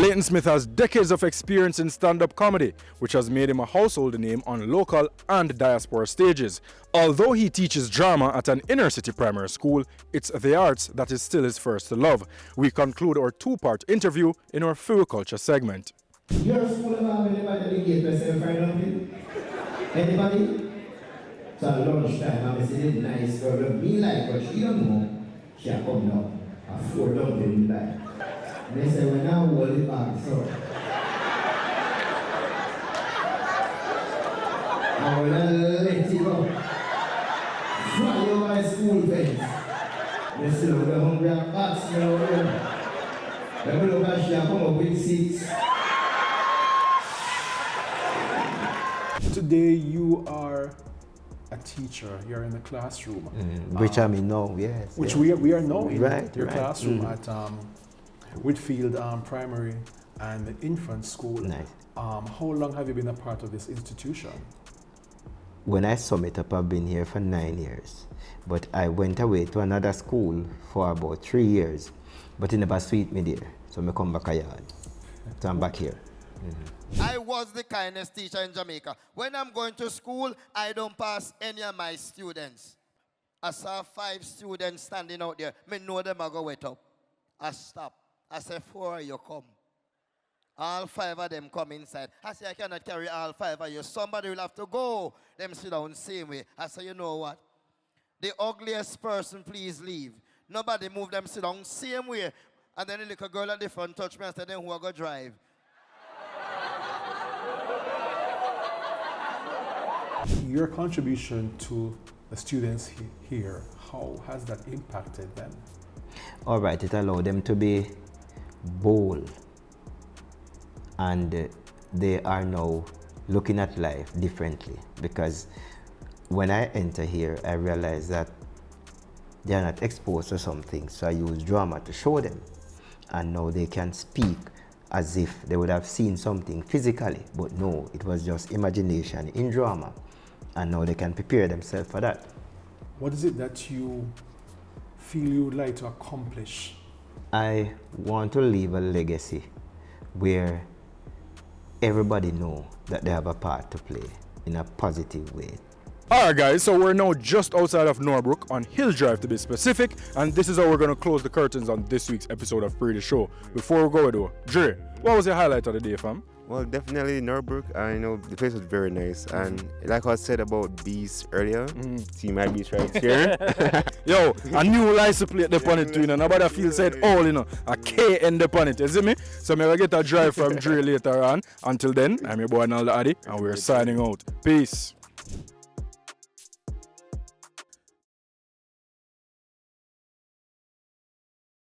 Leighton Smith has decades of experience in stand-up comedy, which has made him a household name on local and diaspora stages. Although he teaches drama at an inner-city primary school, it's the arts that is still his first love. We conclude our two-part interview in our FiWi Culture segment. Your school have anybody at the gate that say fried dumpling? Anybody? So at lunchtime, I'm saying nice girl, look me like, but she don't know. She a come down, a 4 dumpling back. And they say, when I hold it back, so. I will let it go. Fly over my school fence. They still look the hungry and bats, you know. Let me look at she come up with 6. Today you are a teacher, you're in the classroom. Which I mean now, yes. Which yes. we are now in your right. classroom at Whitfield Primary and Infant School. Nice. How long have you been a part of this institution? When I sum it up, I've been here for 9 years. But I went away to another school for about 3 years. But it never suit me there. So I come back a yard. So I'm back here. I was the kindest teacher in Jamaica. When I'm going to school, I don't pass any of my students. I saw 5 students standing out there. Me know them, I go wait up. I stop. I say, 4 you come. All 5 of them come inside. I say, I cannot carry all 5 of you. Somebody will have to go. Them sit down the same way. I say, you know what? The ugliest person, please leave. Nobody move them, sit down same way. And then the little girl at the front touch me and say, then who I go drive? Your contribution to the students here, how has that impacted them? All right, it allowed them to be bold. And they are now looking at life differently. Because when I enter here, I realize that they are not exposed to something. So I use drama to show them. And now they can speak as if they would have seen something physically. But no, it was just imagination in drama. And now they can prepare themselves for that. What is it that you feel you would like to accomplish? I want to leave a legacy where everybody know that they have a part to play in a positive way. Alright guys, so we're now just outside of Norbrook on Hill Drive to be specific, and this is how we're going to close the curtains on this week's episode of Pree Dis Show. Before we go though, Dre, what was your highlight of the day, fam? Well, definitely Norbrook. I know the place was very nice, and like I said about bees earlier, see my bees right here. Yo, a new license plate the on it too, you know. Nobody feel said all, you know, a K in the on it, you see me? So I'm gonna get a drive from Dre later on. Until then, I'm your boy Nalda Addy, and we're signing out. Peace.